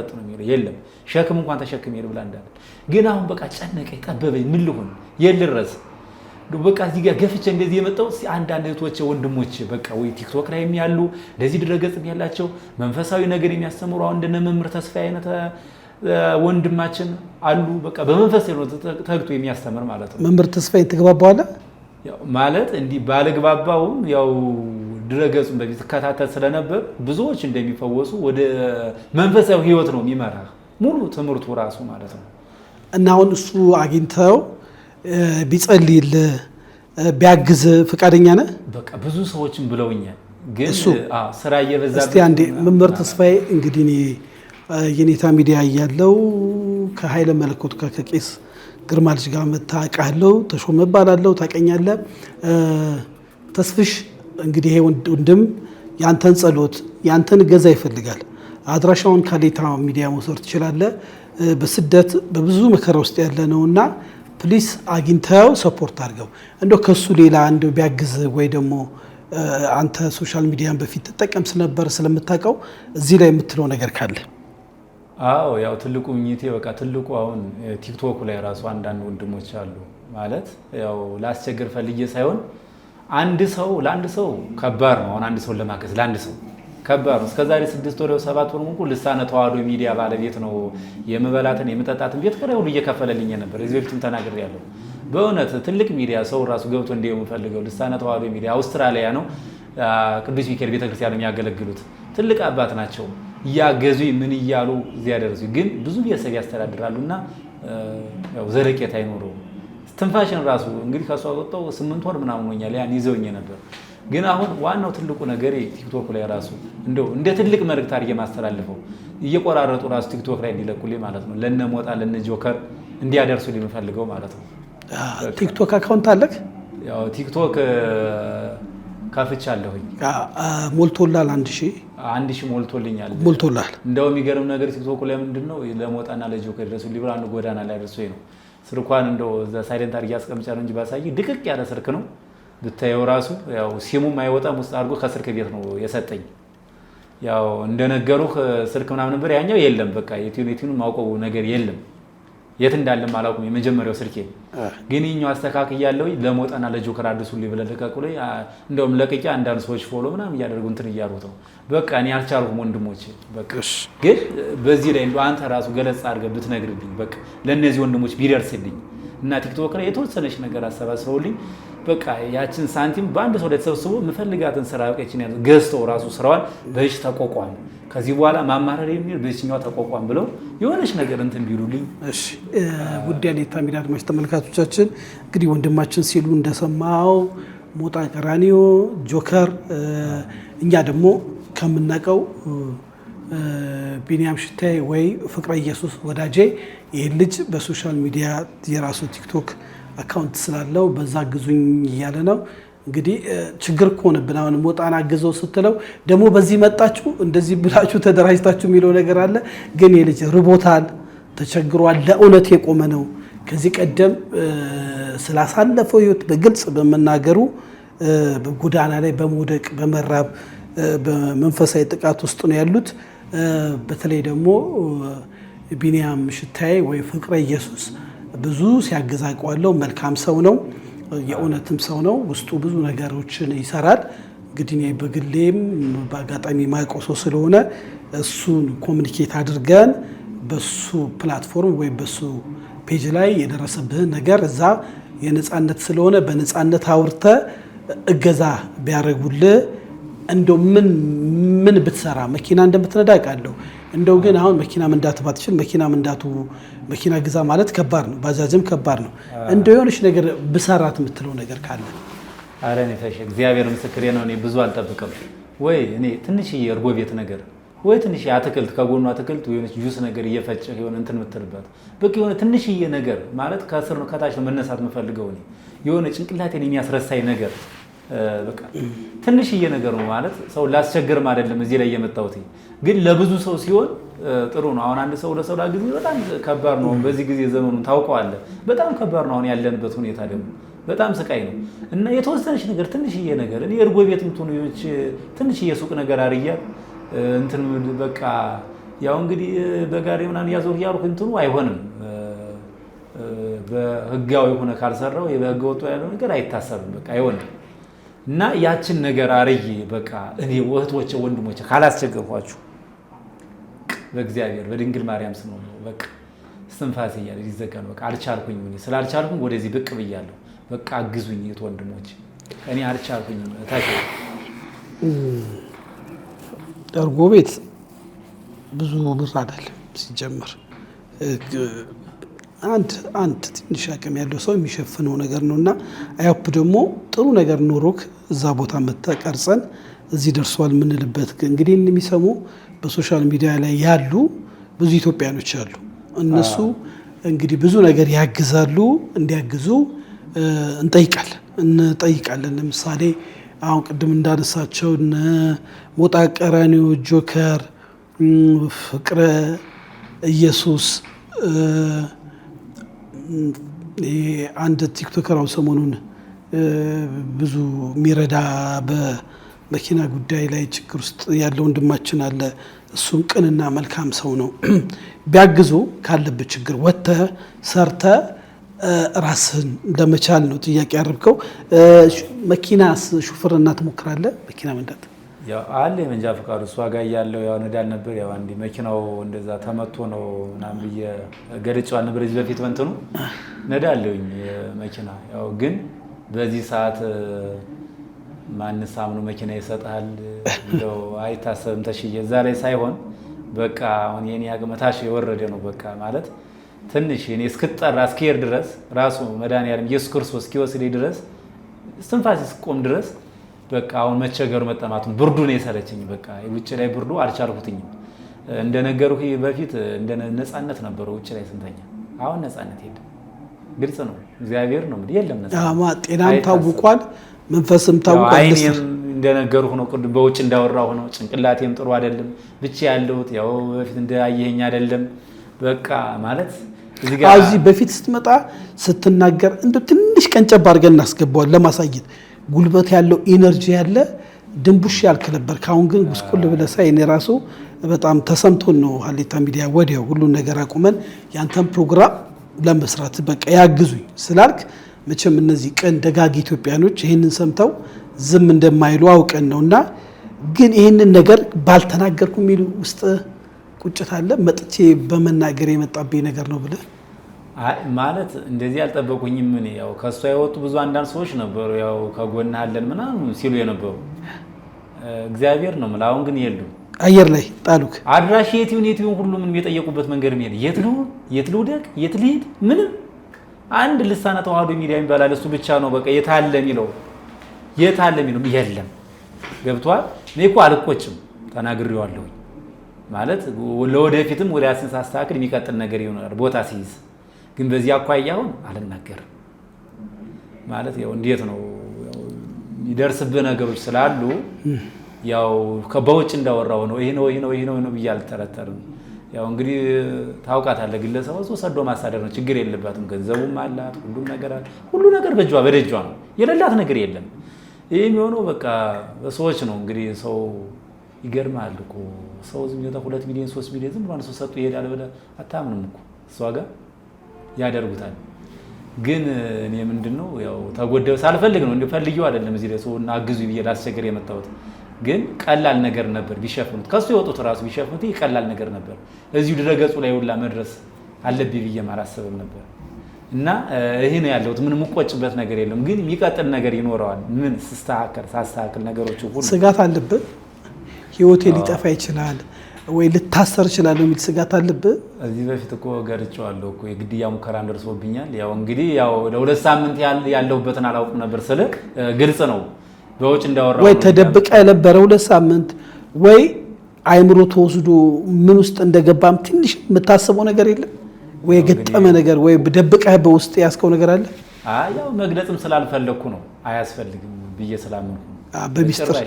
የለም ሸክም እንኳን ተሸክም ይሄድ ብላ እንዳለ ግን አሁን በቃ ጨነቀኝ ጠበበኝ ምን ልሁን የልረስ በቃ እዚህ ጋር ገፍቼ እንደዚህ የመጣው አንዳንድ እህቶቼ ወንድሞቼ በቃ ወይ ቲክቶክ ላይ የሚያሉ እንደዚህ ድረገጽ ያላቸው መንፈሳዊ ነገር የሚያስተምሩ አሁን እንደነ መምህር ተስፋዬ አይነት ወንድማችን አሉ። በቃ በመንፈስ ነው ተግቶ የሚያስተምር ማለት ነው። መምህር ተስፋዬ ተግባባዋለ ያው ማለት እንዲህ ባለግባባውም ያው ድረገጹን በፊት ተከታተል ስለነበር ብዙዎች እንደሚፈወሱ ወደ መንፈሳዊ ህይወት ነው የሚመራ ሙሉ ትምህርቱ ራሱ ማለት ነው። እና አሁን እሱ አግኝተው ቢጸልይል ቢያግዝ ፈቃደኛ ነህ? በቃ ብዙ ሰዎችን ብለውኛል። ግን ስራ እየበዛበት እስቲ አንዴ መምህር ተስፋዬ እንግዲህ እኔ የኔታ ሚዲያ ያለው ከኃይለ መለኮት ከቄስ ግርማ ልጅ ጋር መታቀለው ተሾመ ባላለው ታቀኛለህ። ተስፍሽ እንግዲህ ይሄ ወንድም ያንተን ጸሎት ያንተን ገዛ ይፈልጋል። አድራሻውን ከሌታ ሚዲያ መውሰድ ትችላለህ። በስደት በብዙ መከራ ውስጥ ያለ ነውና ፕሊስ አግኝተው ሰፖርት አድርገው እንደው ከሱ ሌላ እንደው ቢያግዝ ወይ ደግሞ አንተ ሶሻል ሚዲያን በፊት ተጠቀም ስለነበር ስለምታውቀው እዚህ ላይ የምትለው ነገር ካለ? አዎ ያው ትልቁ ምኞቴ በቃ ትልቁ አሁን ቲክቶክ ላይ ራሱ አንዳንድ ወንድሞች አሉ ማለት ያው ላስቸግር ፈልጌ ሳይሆን ለአንድ ሰው ከባድ ነው። አሁን አንድ ሰው ለማገዝ ለአንድ ሰው ከባድ ነው። እስከዛሬ 6 ወር 7 ወር ሙሉ ልሳነ ተዋህዶ ሚዲያ ባለቤት ነው የምበላትን የምጠጣትን ቤት ከላይ ሁሉ እየከፈለልኝ ነበር። እዚህ በፊትም ተናግሬያለሁ። በእውነት ትልቅ ሚዲያ ሰው ራሱ ገብቶ እንዲሁ የምፈልገው ልሳነ ተዋህዶ ሚዲያ አውስትራሊያ ነው። ቅዱስ ሚካኤል ቤተክርስቲያን የሚያገለግሉት ትልቅ አባት ናቸው። እያገዙ ምን እያሉ እዚህ ያደረሱ ግን ብዙ ቤተሰብ ያስተዳድራሉና ያው ዘለቄታ አይኖረውም። ትንፋሽን ራሱ እንግዲህ ከሷ ወጣው 8 ወር ምናምን ሆኛል። ያን ይዘውኝ ነበር። ግን አሁን ዋናው ትልቁ ነገር ቲክቶክ ላይ ራሱ እንደው እንደ ትልቅ መልእክት አድርጌ ማስተላልፈው እየቆራረጡ ራሱ ቲክቶክ ላይ እንዲለቁልኝ ማለት ነው። ለነ ሞጣ ለነ ጆከር እንዲያደርሱልኝ የምፈልገው ማለት ነው። ቲክቶክ አካውንት አለክ? ያው ቲክቶክ ከፍቻለሁኝ። ሞልቶላል? 1000 ሞልቶልኛል። ሞልቶላል። እንደው የሚገርም ነገር ቲክቶክ ላይ ምንድነው ለሞጣና ለጆከር ድረሱልኝ ብሎ አንድ ጎዳና ላይ ደርሶኝ ነው። ስልኳን እንደው እዛ ሳይለንት አድርጌ አስቀምጫለሁ እንጂ ባሳይ ድቅቅ ያለ ስልክ ነው ብታየው ራሱ ያው ሲሙም አይወጣም ውስጥ አድርጎ ከስልክ ቤት ነው የሰጠኝ። ያው እንደነገሩህ ስልክ ምናምን ነበር ያኛው የለም። በቃ የቲዩን ማውቀው ነገር የለም። የት እንዳለም አላውቅም። የመጀመሪያው ስልኬ ግን ይኛው አስተካክያለሁ። ለሞጣና ለጆከር አድርሱልኝ ብለህ ልቀቁ ላይ እንደውም ለቅቄ አንዳንድ ሰዎች ፎሎ ምናምን እያደረጉ እንትን እያሉት ነው። በቃ እኔ አልቻልኩም ወንድሞቼ። በቃ ግን በዚህ ላይ እንደው አንተ ራሱ ገለጻ አድርገህ ብትነግርልኝ በቃ ለነዚህ ወንድሞች ቢደርስልኝ እና ቲክቶክ ላይ የተወሰነች ነገር አሰባስበውልኝ በቃ ያችን ሳንቲም በአንድ ሰው ላይ ተሰብስቦ የምፈልጋትን ስራ በቀችን ያለው ገዝተው ራሱ ስራዋን በእጅ ተቋቋም ከዚህ በኋላ ማማረር የሚል በእኛው ተቋቋም ብለው የሆነች ነገር እንትን ቢሉልኝ። እሺ ውድ የሌታ ሚዲያ አድማጭ ተመልካቾቻችን እንግዲህ ወንድማችን ሲሉ እንደሰማው ሞጣ ቀራኒዮ ጆከር እኛ ደግሞ ከምናውቀው ቢኒያም ሽታይ ወይ ፍቅረ ኢየሱስ ወዳጄ ይሄ ልጅ በሶሻል ሚዲያ የራሱ ቲክቶክ አካውንት ስላለው በዛ ግዙኝ እያለ ነው። እንግዲህ ችግር ከሆነብን አሁን ሞጣን አግዘው ስትለው ደግሞ በዚህ መጣችሁ እንደዚህ ብላችሁ ተደራጅታችሁ የሚለው ነገር አለ። ግን የልጅ ርቦታል፣ ተቸግሯል፣ ለእውነት የቆመ ነው። ከዚህ ቀደም ስላሳለፈው ህይወት በግልጽ በመናገሩ በጎዳና ላይ በመውደቅ በመራብ በመንፈሳዊ ጥቃት ውስጥ ነው ያሉት። በተለይ ደግሞ ቢኒያም ሽታይ ወይ ፍቅረ ኢየሱስ ብዙ ሲያገዛቀዋለው መልካም ሰው ነው፣ የእውነትም ሰው ነው። ውስጡ ብዙ ነገሮችን ይሰራል። እንግዲህ እኔ በግሌም በአጋጣሚ ማይቆሶ ስለሆነ እሱን ኮሚኒኬት አድርገን በሱ ፕላትፎርም ወይ በሱ ፔጅ ላይ የደረሰብህን ነገር እዛ የነፃነት ስለሆነ በነፃነት አውርተ እገዛ ቢያደርጉልህ እንደው ምን ብትሰራ መኪና እንደምትነዳ አውቃለሁ። እንደው ግን አሁን መኪና መንዳት ባትችል መኪና ግዛ ማለት ከባድ ነው። ባጃጅም ከባድ ነው። እንደው የሆነች ነገር ብሰራት የምትለው ነገር ካለ? አረ እኔ ተሽ እግዚአብሔር ምስክሬ ነው። እኔ ብዙ አልጠብቅም ወይ እኔ ትንሽዬ እርጎ ቤት ነገር ወይ ትንሽ አትክልት ከጎኑ አትክልት ወይ ጁስ ነገር እየፈጨ የሆነ እንትን የምትልበት በቃ የሆነ ትንሽዬ ነገር ማለት ከስር ነው ከታች ነው መነሳት የምፈልገው እኔ የሆነ ጭንቅላቴን የሚያስረሳኝ ነገር በቃ ትንሽዬ ነገር ነው ማለት ሰው ላስቸግርም አይደለም እዚህ ላይ የመጣሁት ግን ለብዙ ሰው ሲሆን ጥሩ ነው። አሁን አንድ ሰው ለሰው ላግዝ በጣም ከባድ ነው። በዚህ ጊዜ ዘመኑን ታውቀዋለህ። በጣም ከባድ ነው። አሁን ያለንበት ሁኔታ ደግሞ በጣም ስቃይ ነው እና የተወሰነች ነገር ትንሽዬ ነገር እኔ እርጎ ቤት እንትኑዎች ትንሽዬ ሱቅ ነገር አርያ እንትን በቃ ያው እንግዲህ በጋሪ ምናምን ያዞር ያርኩ እንትኑ አይሆንም። በህጋዊ ሆነ ካልሰራው የበህገ ወጡ ያለው ነገር አይታሰብም። በቃ አይሆንም እና ያችን ነገር አርዬ በቃ እኔ ወህቶቼ ወንድሞቼ ካላስቸገርኳችሁ በእግዚአብሔር በድንግል ማርያም ስም ነው በቃ እስትንፋሴ እያለ ሊዘጋ ነው። በቃ አልቻልኩኝ ምን ስላልቻልኩኝ ወደዚህ ብቅ ብያለሁ። በቃ አግዙኝ የት ወንድሞች እኔ አልቻልኩኝ ታሽ እርጎ ቤት ብዙ ብር አይደለም ሲጀምር አንድ ትንሽ አቅም ያለው ሰው የሚሸፍነው ነገር ነውና አይሆፕ ደግሞ ጥሩ ነገር ኖሮክ እዛ ቦታ መተቀርጸን እዚህ ደርሷል ምንልበት እንግዲህ የሚሰሙ በሶሻል ሚዲያ ላይ ያሉ ብዙ ኢትዮጵያኖች አሉ። እነሱ እንግዲህ ብዙ ነገር ያግዛሉ እንዲያግዙ እንጠይቃለን። ለምሳሌ አሁን ቅድም እንዳነሳቸው ሞጣ ቀራኒዮ፣ ጆከር፣ ፍቅረ ኢየሱስ አንድ ቲክቶከር ሰሞኑን ብዙ የሚረዳ በመኪና ጉዳይ ላይ ችግር ውስጥ ያለው ወንድማችን አለ። እሱም ቅንና መልካም ሰው ነው። ቢያግዙ ካለበት ችግር ወጥተህ ሰርተህ ራስህን ለመቻል ነው ጥያቄ ያደርገው። መኪናስ ሹፍርና ትሞክራለህ? መኪና መንዳት ያው አለ የመንጃ ፈቃዱ እሷ ጋር ያለው ያው ነዳል ነበር። ያው አንዲ መኪናው እንደዛ ተመቶ ነው ምናምን ብዬ ገርጫው ነበር እዚህ በፊት ወንተኑ ነዳለኝ መኪና። ያው ግን በዚህ ሰዓት ማንስ አምኖ መኪና ይሰጣል እንደው አይታሰብም። ተሽዬ እዛ ላይ ሳይሆን በቃ አሁን የኔ አቅመታሽ የወረደ ነው። በቃ ማለት ትንሽ እኔ እስክጠራ እስኪሄድ ድረስ ራሱ መድኃኒዓለም ኢየሱስ ክርስቶስ እስኪወስደኝ ድረስ እስትንፋሴ እስቆም ድረስ በቃ አሁን መቸገሩ መጠማቱን ብርዱ ነው የሰለችኝ። በቃ ውጭ ላይ ብርዱ አልቻልኩትኝም። እንደነገርኩ በፊት እንደ ነፃነት ነበር ውጭ ላይ ስንተኛ። አሁን ነፃነት የለም። ግልጽ ነው። እግዚአብሔር ነው እንዴ የለም ነፃነት። ጤናም ታውቋል፣ መንፈስም ታውቋል። አይኔም እንደነገርኩ ነው። ቅድም በውጭ እንዳወራሁ ነው። ጭንቅላቴም ጥሩ አይደለም። ብቻ ያለሁት ያው በፊት እንዳያየኝ አይደለም። በቃ ማለት እዚህ በፊት ስትመጣ ስትናገር እንደ ትንሽ ቀንጨብ አድርገን እናስገባዋለን ለማሳየት ጉልበት ያለው ኢነርጂ ያለ ድንቡሽ ያልክ ነበር። ካሁን ግን ጉስቁል ብለህ ሳይ እኔ ራሱ በጣም ተሰምቶን ነው ሀሌታ ሚዲያ ወዲያው ሁሉን ነገር አቁመን ያንተን ፕሮግራም ለመስራት በቃ ያግዙኝ ስላልክ መቼም እነዚህ ቀን ደጋግ ኢትዮጵያኖች ይሄንን ሰምተው ዝም እንደማይሉ አውቀን ነውና ግን ይሄንን ነገር ባልተናገርኩ የሚሉ ውስጥ ቁጭት አለ መጥቼ በመናገር የመጣብኝ ነገር ነው ብለህ ማለት እንደዚህ አልጠበቁኝም። ምን ያው ከሷ የወጡ ብዙ አንዳንድ ሰዎች ነበሩ ያው ከጎንህ አለን ምናምን ሲሉ የነበሩ እግዚአብሔር ነው ማለት። አሁን ግን የሉም። አየር ላይ ጣሉክ። አድራሽ የትዩን ሁሉ ምን የጠየቁበት መንገድ ነው የት ልውደቅ የት ልሂድ ምንም አንድ ልሳነ ተዋህዶ ሚዲያ የሚባል እሱ ብቻ ነው በቃ የታለ የሚለው የለም። ገብቷል። እኔ እኮ አልቆጭም ተናግሬዋለሁ ማለት ለወደፊትም ወደ ያስን ሳስተካክል የሚቀጥል ነገር ይሆናል ቦታ ሲይዝ ግን በዚህ አኳያ አሁን አልናገርም ማለት ያው እንዴት ነው ይደርስብህ ነገሮች ስላሉ ያው ከበውጭ እንዳወራው ነው ይሄ ነው ብዬ አልጠረጠርም። ያው እንግዲህ ታውቃታለህ ግለሰቡ ሰዶ ማሳደር ነው ችግር የለባትም። ገንዘቡም አላት ሁሉ ነገር በደጇ ነው የሌላት ነገር የለም። ይሄ የሚሆነው በቃ በሰዎች ነው እንግዲህ ሰው ይገርማል እኮ ሰው ዝም ብሎ 2 ሚሊዮን 3 ሚሊዮን ዝም ብሎ ሰው ሰጥቶ ይሄዳል ብለህ አታምንም እኮ እሷ ጋር ያደርጉታል። ግን እኔ ምንድነው ያው ተጎደው ሳልፈልግ ነው እንደፈልጊው አይደለም እዚህ ላይ ሰውና አግዙ ብዬ ላስቸገር የመጣሁት። ግን ቀላል ነገር ነበር ቢሸፍኑት ከሱ የወጡት ራሱ ቢሸፍኑት ይቀላል ነገር ነበር። እዚሁ ድረገጹ ላይ ሁላ መድረስ አለብኝ ብዬ ማላሰብም ነበር። እና ይሄ ነው ያለውት ምንም ቆጭበት ነገር የለም። ግን የሚቀጥል ነገር ይኖረዋል። ምን ሳስተካከል ነገሮች ሁሉ ስጋት አለብህ። ህይወቴ ሊጠፋ ይችላል ወይ ልታሰር ይችላል የሚል ስጋት አለብህ? እዚህ በፊት እኮ ገርጬዋለሁ እኮ የግድያ ሙከራ ደርሶብኛል። ያው እንግዲህ ያው ለ2 ሳምንት ያለሁበትን አላውቅም ነበር ስለ ግልጽ ነው። በውጭ እንዳወራው ወይ ተደብቀ የነበረ 2 ሳምንት ወይ አይምሮ ተወስዶ ምን ውስጥ እንደገባም ትንሽ የምታስበው ነገር የለም ወይ? የገጠመ ነገር ወይ ደብቀህ በውስጥ ያስከው ነገር አለ? ያው መግለጽም ስላልፈለኩ ነው፣ አያስፈልግም ብዬ ስላመንኩ በሚስጥር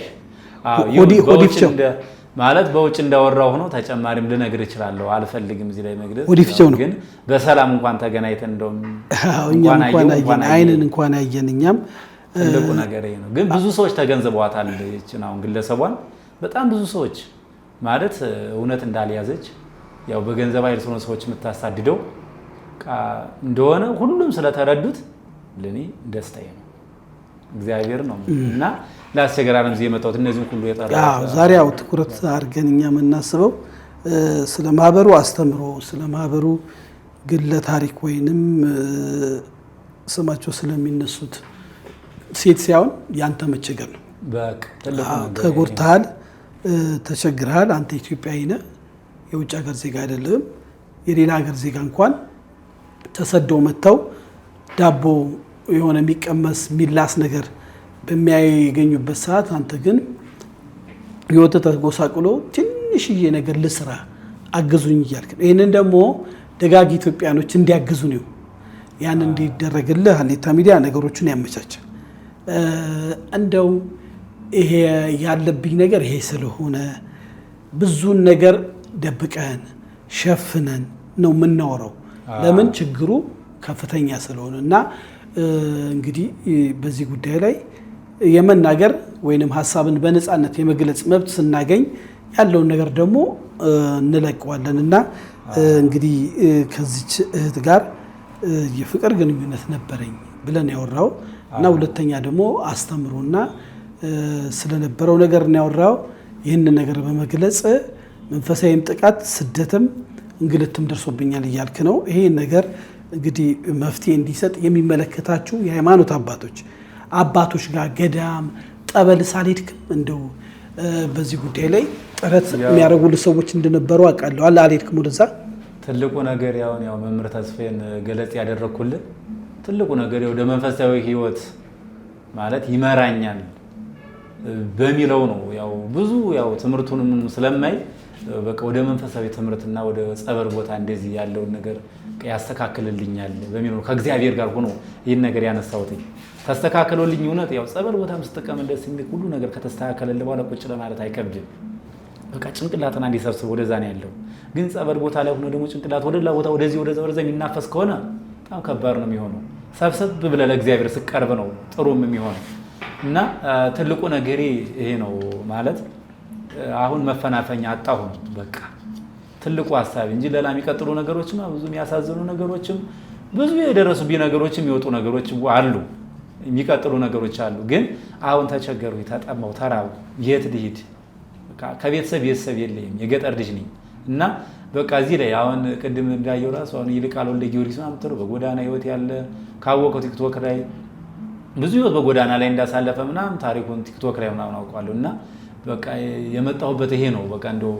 ሆዲፍቸው ማለት በውጭ እንዳወራው ሆኖ ተጨማሪም ልነግር እችላለሁ። አልፈልግም እዚህ ላይ መግለጽ። ሆዲፍቸው ነው ግን በሰላም እንኳን ተገናኝተን እንደውም እንኳን አይንን እንኳን አየን እኛም ትልቁ ነገር ይሄ ነው። ግን ብዙ ሰዎች ተገንዝበዋታል እቺን አሁን ግለሰቧን በጣም ብዙ ሰዎች ማለት እውነት እንዳልያዘች ያው በገንዘብ አይል ሰዎች የምታሳድደው እንደሆነ ሁሉም ስለተረዱት ለኔ ደስታዬ ነው። እግዚአብሔር ነው እና ለአስቸገራንም ዚህ የመጣሁት እነዚህን ሁሉ የጠራው ዛሬ ያው ትኩረት አድርገን እኛ የምናስበው ስለ ማህበሩ አስተምሮ ስለ ማህበሩ ግለ ታሪክ ወይንም ስማቸው ስለሚነሱት ሴት ሳይሆን ያንተ መቸገር ነው። በቃ ተጎድተሃል፣ ተቸግረሃል። አንተ ኢትዮጵያዊ ነህ፣ የውጭ ሀገር ዜጋ አይደለም። የሌላ ሀገር ዜጋ እንኳን ተሰደው መጥተው ዳቦ የሆነ የሚቀመስ ሚላስ ነገር በሚያገኙበት ሰዓት አንተ ግን ህይወት ተጎሳቅሎ ትንሽዬ ነገር ልስራ አግዙኝ እያልክ ነው። ይህንን ደግሞ ደጋግ ኢትዮጵያኖች እንዲያግዙ ነው። ያን እንዲደረግልህ ሀሌታ ሚዲያ ነገሮችን ያመቻቻል። እንደው ይሄ ያለብኝ ነገር ይሄ ስለሆነ ብዙን ነገር ደብቀን ሸፍነን ነው የምናወራው። ለምን ችግሩ ከፍተኛ ስለሆነ እና እንግዲህ በዚህ ጉዳይ ላይ የመናገር ወይንም ሐሳብን በነፃነት የመግለጽ መብት ስናገኝ ያለውን ነገር ደግሞ እንለቀዋለን እና እንግዲህ ከዚች እህት ጋር የፍቅር ግንኙነት ነበረኝ ብለን ያወራው እና ሁለተኛ ደግሞ አስተምሮና ስለነበረው ነገር ያወራው ይህንን ነገር በመግለጽ መንፈሳዊም ጥቃት ስደትም እንግልትም ደርሶብኛል እያልክ ነው። ይሄ ነገር እንግዲህ መፍትሄ እንዲሰጥ የሚመለከታችሁ የሃይማኖት አባቶች ጋር ገዳም ጠበል ሳልሄድክም እንደው በዚህ ጉዳይ ላይ ጥረት የሚያደርጉ ሰዎች እንደነበሩ አውቃለሁ። አልሄድክም ወደዛ? ትልቁ ነገር ያው መምህር ተስፋዬን ገለጽ ያደረኩልህ ትልቁ ነገር ወደ መንፈሳዊ ህይወት ማለት ይመራኛል በሚለው ነው። ያው ብዙ ያው ትምህርቱንም ስለማይ በቃ ወደ መንፈሳዊ ትምህርትና ወደ ጸበል ቦታ እንደዚህ ያለውን ነገር ያስተካክልልኛል በሚለው ከእግዚአብሔር ጋር ሆኖ ይህን ነገር ያነሳሁት ተስተካክሎልኝ እውነት ያው ጸበል ቦታም ስትቀመጥ ደስ የሚል ሁሉ ነገር ከተስተካከለልህ በኋላ ቁጭ ለማለት አይከብድም። በቃ ጭንቅላትን እንዲሰብስብ ወደዛ ነው ያለው። ግን ጸበል ቦታ ላይ ሆኖ ደግሞ ጭንቅላት ወደላ ቦታ ወደዚህ ወደዛ የሚናፈስ ከሆነ በጣም ከባድ ነው የሚሆነው። ሰብሰብ ብለህ ለእግዚአብሔር ስቀርብ ነው ጥሩም የሚሆነው እና ትልቁ ነገር ይሄ ነው ማለት አሁን መፈናፈኛ አጣሁ በቃ ትልቁ ሐሳብ እንጂ ሌላ የሚቀጥሉ ነገሮችም ብዙ የሚያሳዝኑ ነገሮችም ብዙ የደረሱብኝ ነገሮችም ይወጡ ነገሮች አሉ፣ የሚቀጥሉ ነገሮች አሉ። ግን አሁን ተቸገሩ፣ ተጠማው፣ ተራቡ፣ የት ልሂድ? በቃ ከቤተሰብ የለኝም፣ የገጠር ልጅ ነኝ እና በቃ እዚህ ላይ አሁን ቅድም እንዳየው ራሱ አሁን ይልቃል ወልደ ጊዮርጊስ ምናምን በጎዳና ህይወት ያለ ካወቀው ቲክቶክ ላይ ብዙ ህይወት በጎዳና ላይ እንዳሳለፈ ምናምን ታሪኩን ቲክቶክ ላይ ምናምን አውቀዋለሁ እና በቃ የመጣሁበት ይሄ ነው። በቃ እንደው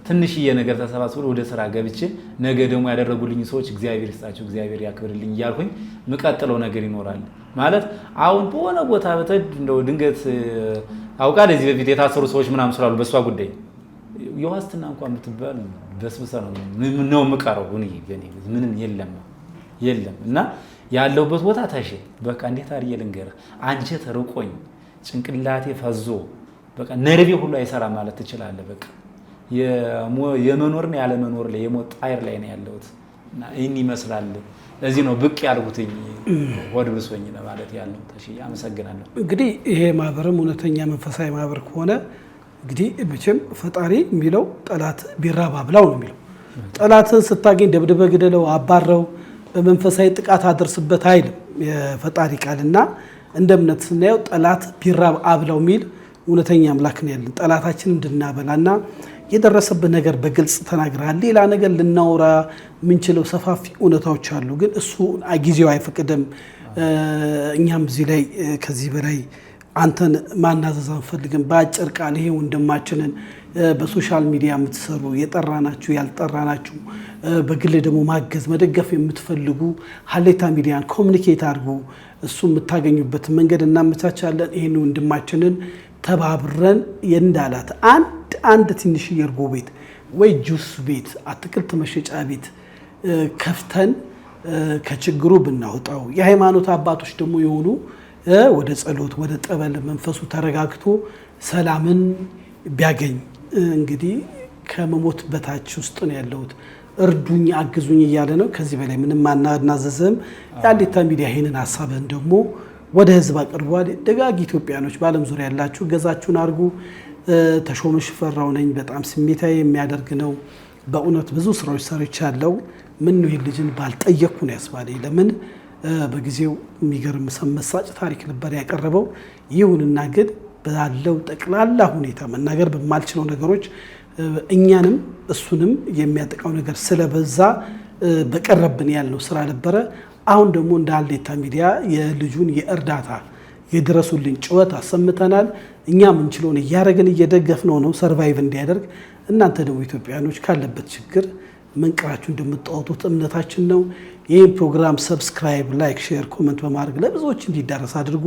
ትንሽዬ ነገር ተሰባስቦ ወደ ስራ ገብቼ ነገ ደግሞ ያደረጉልኝ ሰዎች እግዚአብሔር ይስጣቸው፣ እግዚአብሔር ያክብርልኝ እያልኩኝ ምቀጥለው ነገር ይኖራል ማለት አሁን በሆነ ቦታ በተድ እንደው ድንገት አውቃለሁ እዚህ በፊት የታሰሩ ሰዎች ምናምን ስላሉ በሷ ጉዳይ የዋስትና እንኳን የምትባል በስብሰ ነው የምቀረው። ምንም የለም እና ያለውበት ቦታ ታሽ በቃ እንዴት አድርጌ ልንገርህ፣ አንጀት ርቆኝ ጭንቅላቴ ፈዞ በቃ ነርቤ ሁሉ አይሰራ ማለት ትችላለህ። በቃ የመኖርና ያለ መኖር ላይ የሞት ጣይር ላይ ነው ያለሁት እና ይህን ይመስላል። ለዚህ ነው ብቅ ያልኩትኝ ወድ ብሶኝ ለማለት ያለው። ታሽ አመሰግናለሁ። እንግዲህ ይሄ ማህበርም እውነተኛ መንፈሳዊ ማህበር ከሆነ እንግዲህ መቼም ፈጣሪ የሚለው ጠላት ቢራባ ብላው ነው የሚለው። ጠላትን ስታገኝ ደብድበህ ግደለው፣ አባረው፣ በመንፈሳዊ ጥቃት አደርስበት አይልም የፈጣሪ ቃልና እንደ እምነት ስናየው ጠላት ቢራብ አብላው የሚል እውነተኛ አምላክ ነው ያለን። ጠላታችን እንድናበላና የደረሰበት ነገር በግልጽ ተናግረሃል። ሌላ ነገር ልናወራ የምንችለው ሰፋፊ እውነታዎች አሉ፣ ግን እሱ ጊዜው አይፈቅድም። እኛም እዚህ ላይ ከዚህ በላይ አንተን ማናዘዝ አንፈልግም። በአጭር ቃል ይሄ ወንድማችንን በሶሻል ሚዲያ የምትሰሩ የጠራናችሁ ያልጠራናችሁ በግል ደግሞ ማገዝ መደገፍ የምትፈልጉ ሀሌታ ሚዲያን ኮሚኒኬት አድርጉ። እሱ የምታገኙበትን መንገድ እናመቻቻለን። ይህን ወንድማችንን ተባብረን የእንዳላት አንድ ትንሽ የእርጎ ቤት ወይ ጁስ ቤት አትክልት መሸጫ ቤት ከፍተን ከችግሩ ብናወጣው የሃይማኖት አባቶች ደግሞ የሆኑ ወደ ጸሎት ወደ ጠበል መንፈሱ ተረጋግቶ ሰላምን ቢያገኝ እንግዲህ ከመሞት በታች ውስጥ ነው ያለሁት እርዱኝ አግዙኝ እያለ ነው። ከዚህ በላይ ምንም አናዘዘም። የሀሌታ ሚዲያ ይሄንን ሐሳብን ደግሞ ወደ ህዝብ አቅርቧል። ደጋግ ኢትዮጵያኖች በዓለም ዙሪያ ያላችሁ ገዛችሁን አድርጉ። ተሾመ ሽፈራው ነኝ። በጣም ስሜታዊ የሚያደርግ ነው በእውነት ብዙ ስራዎች ሰርቻለሁ። ምን ነው ልጅን ባልጠየቅኩ ነው ያስባለኝ። ለምን በጊዜው የሚገርም መሳጭ ታሪክ ነበር ያቀረበው። ይሁንና ግን ባለው ጠቅላላ ሁኔታ መናገር በማልችለው ነገሮች እኛንም እሱንም የሚያጠቃው ነገር ስለበዛ በቀረብን ያልነው ስራ ነበረ። አሁን ደግሞ እንደ ሀሌታ ሚዲያ የልጁን የእርዳታ የድረሱልኝ ጩኸት አሰምተናል። እኛ ምንችለውን እያደረግን እየደገፍነው ነው ሰርቫይቭ እንዲያደርግ። እናንተ ደግሞ ኢትዮጵያኖች ካለበት ችግር መንቅራችሁ እንደምታወጡት እምነታችን ነው። ይህን ፕሮግራም ሰብስክራይብ፣ ላይክ፣ ሼር፣ ኮመንት በማድረግ ለብዙዎች እንዲዳረስ አድርጉ።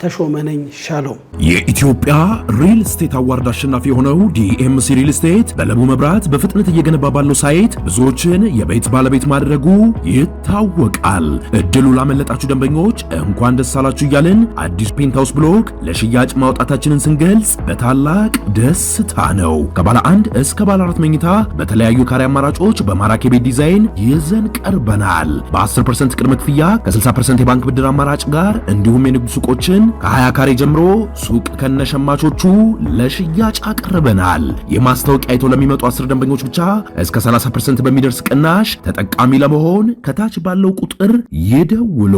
ተሾመ ነኝ። ሻሎም። የኢትዮጵያ ሪል ስቴት አዋርድ አሸናፊ የሆነው ዲኤምሲ ሪል ስቴት በለቡ መብራት በፍጥነት እየገነባ ባለው ሳይት ብዙዎችን የቤት ባለቤት ማድረጉ ይታወቃል። እድሉ ላመለጣችሁ ደንበኞች እንኳን ደስ አላችሁ እያልን አዲስ ፔንታውስ ብሎክ ለሽያጭ ማውጣታችንን ስንገልጽ በታላቅ ደስታ ነው። ከባለ 1 እስከ ባለ 4 መኝታ በተለያዩ ካሬ አማራጮች በማራኪ ቤት ዲዛይን ይዘን ቀርበናል። በ10% ቅድመ ክፍያ ከ60% የባንክ ብድር አማራጭ ጋር እንዲሁም የንግድ ሱቆችን ከ20 ካሬ ጀምሮ ሱቅ ከነሸማቾቹ ለሽያጭ አቅርበናል። የማስታወቂያ አይቶ ለሚመጡ 10 ደንበኞች ብቻ እስከ 30% በሚደርስ ቅናሽ ተጠቃሚ ለመሆን ከታች ባለው ቁጥር ይደውሉ።